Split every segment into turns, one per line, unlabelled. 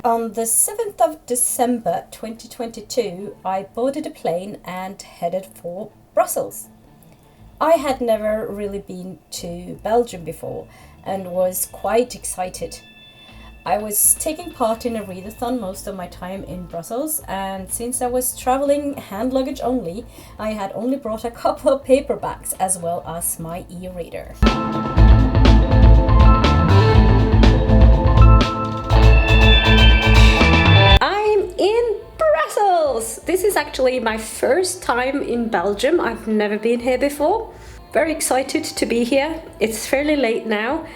On the 7th of December 2022, I boarded a plane and headed for Brussels. I had never really been to Belgium before and was quite excited. I was taking part in a readathon most of my time in Brussels, and since I was traveling hand luggage only, I had only brought a couple of paperbacks as well as my e-reader. I'm in Brussels! This is actually my first time in Belgium. I've never been here before. Very excited to be here. It's fairly late now.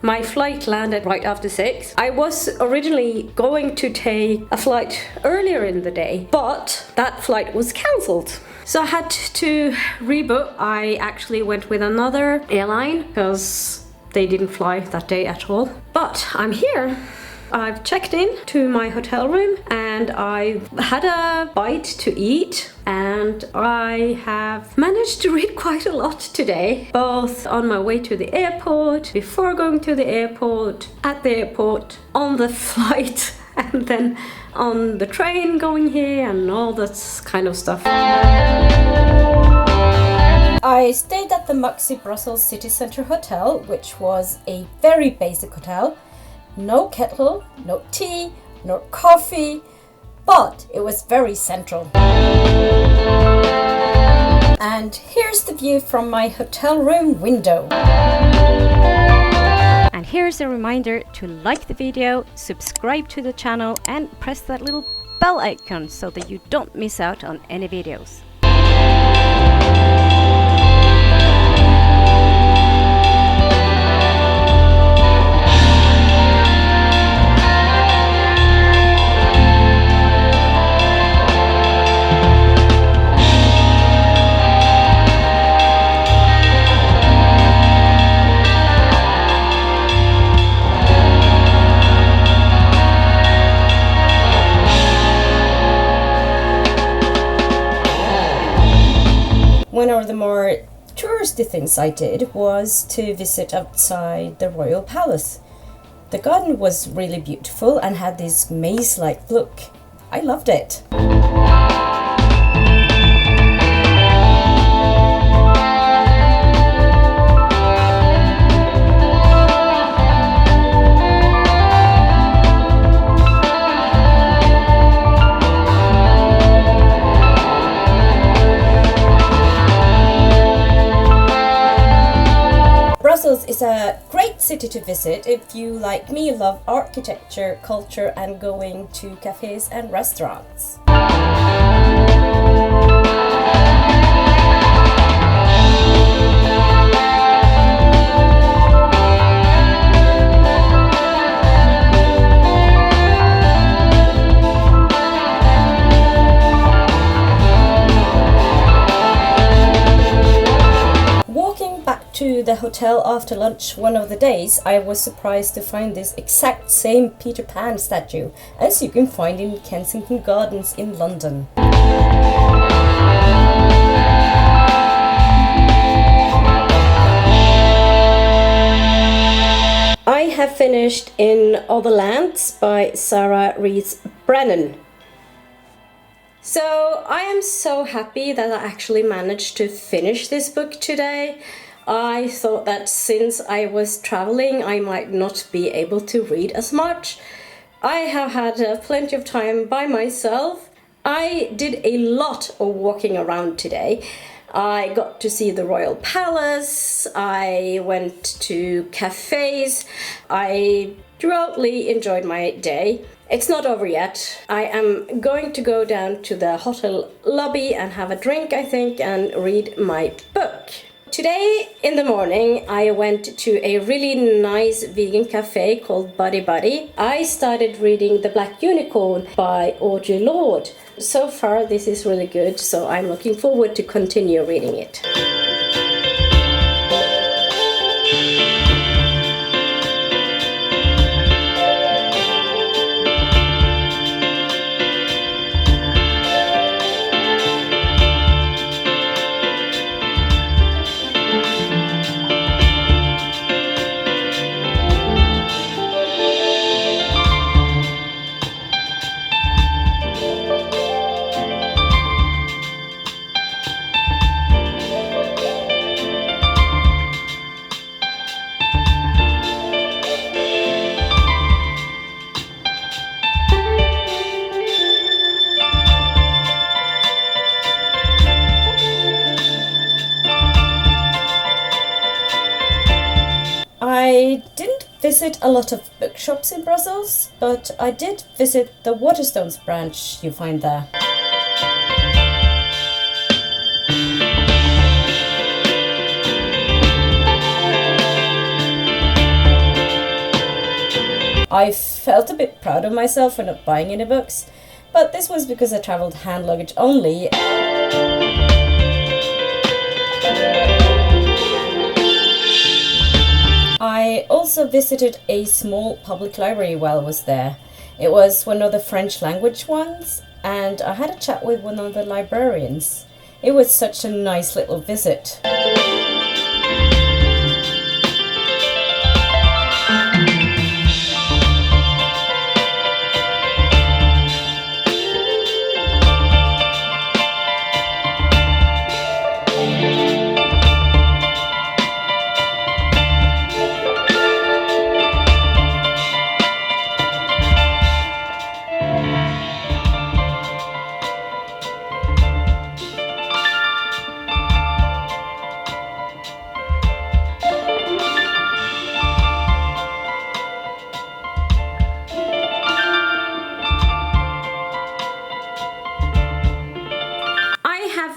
My flight landed right after 6. I was originally going to take a flight earlier in the day, but that flight was cancelled. So I had to rebook. I actually went with another airline because they didn't fly that day at all. But I'm here. I've checked in to my hotel room and I had a bite to eat, and I have managed to read quite a lot today, both on my way to the airport, before going to the airport, at the airport, on the flight, and then on the train going here and all that kind of stuff. I stayed at the Muxi Brussels City Centre Hotel, which was a very basic hotel. No kettle, no tea, no coffee, but it was very central. And here's the view from my hotel room window.
And here's a reminder to like the video, subscribe to the channel and press that little bell icon so that you don't miss out on any videos.
One of the more touristy things I did was to visit outside the Royal Palace. The garden was really beautiful and had this maze-like look. I loved it. Brussels is a great city to visit if you, like me, love architecture, culture and going to cafes and restaurants. To the hotel after lunch one of the days, I was surprised to find this exact same Peter Pan statue as you can find in Kensington Gardens in London. I have finished In Other Lands by Sarah Rees Brennan. So I am so happy that I actually managed to finish this book today. I thought that since I was traveling, I might not be able to read as much. I have had plenty of time by myself. I did a lot of walking around today. I got to see the Royal Palace, I went to cafes, I thoroughly enjoyed my day. It's not over yet. I am going to go down to the hotel lobby and have a drink, I think, and read my book. Today in the morning I went to a really nice vegan cafe called Buddy Buddy. I started reading The Black Unicorn by Audre Lorde. So far this is really good, so I'm looking forward to continue reading it.
visit a lot of bookshops in Brussels, but I did visit the Waterstones branch you find there. I felt a bit proud of myself for not buying any books, but this was because I travelled hand luggage only. I also visited a small public library while I was there. It was one of the French language ones, and I had a chat with one of the librarians. It was such a nice little visit.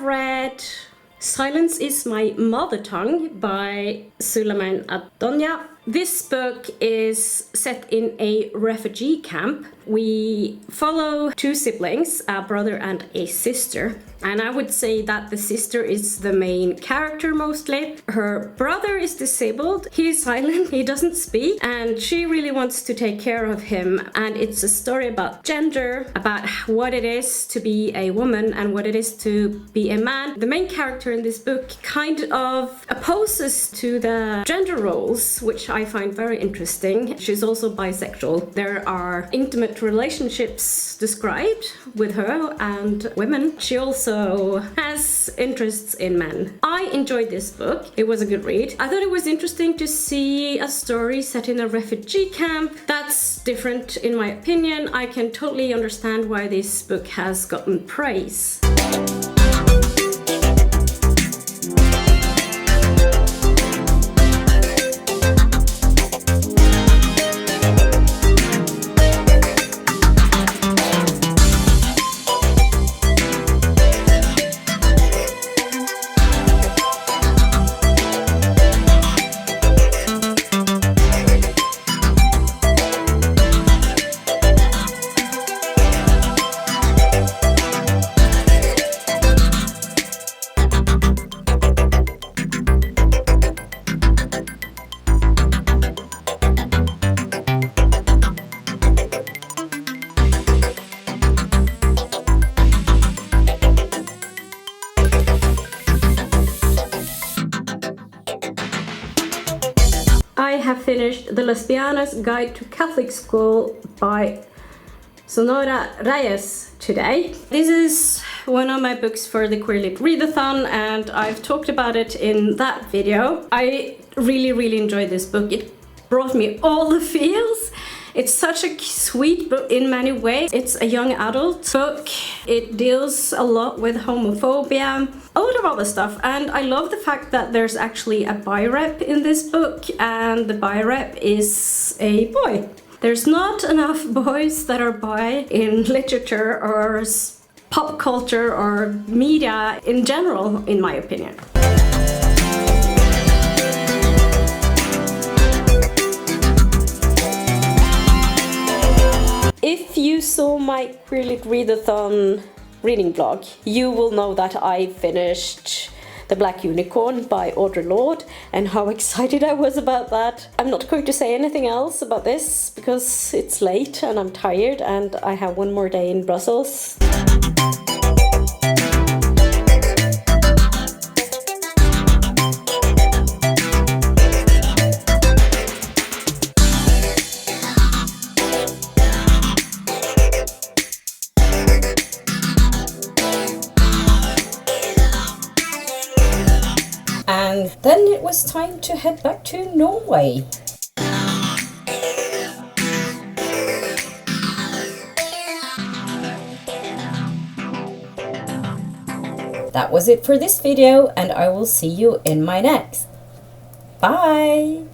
Read Silence is My Mother Tongue by Suleiman Adonia. This book is set in a refugee camp. We follow two siblings, a brother and a sister. And I would say that the sister is the main character mostly. Her brother is disabled, he's silent, he doesn't speak, and she really wants to take care of him. And it's a story about gender, about what it is to be a woman and what it is to be a man. The main character in this book kind of opposes to the gender roles, which I find very interesting. She's also bisexual. There are intimate relationships described with her and women. She also has interests in men. I enjoyed this book. It was a good read. I thought it was interesting to see a story set in a refugee camp. That's different in my opinion. I can totally understand why this book has gotten praise. I have finished The Lesbiana's Guide to Catholic School by Sonora Reyes today. This is one of my books for the Queer Lit Readathon, and I've talked about it in that video. I really enjoyed this book. It brought me all the feels. It's such a sweet book in many ways. It's a young adult book. It deals a lot with homophobia, a lot of other stuff, and I love the fact that there's actually a bi rep in this book, and the bi rep is a boy. There's not enough boys that are bi in literature or pop culture or media in general, in my opinion. If you saw my Queer Lit Readathon reading blog, you will know that I finished The Black Unicorn by Audre Lorde and how excited I was about that. I'm not going to say anything else about this because it's late and I'm tired and I have one more day in Brussels. And then it was time to head back to Norway. That was it for this video, and I will see you in my next. Bye!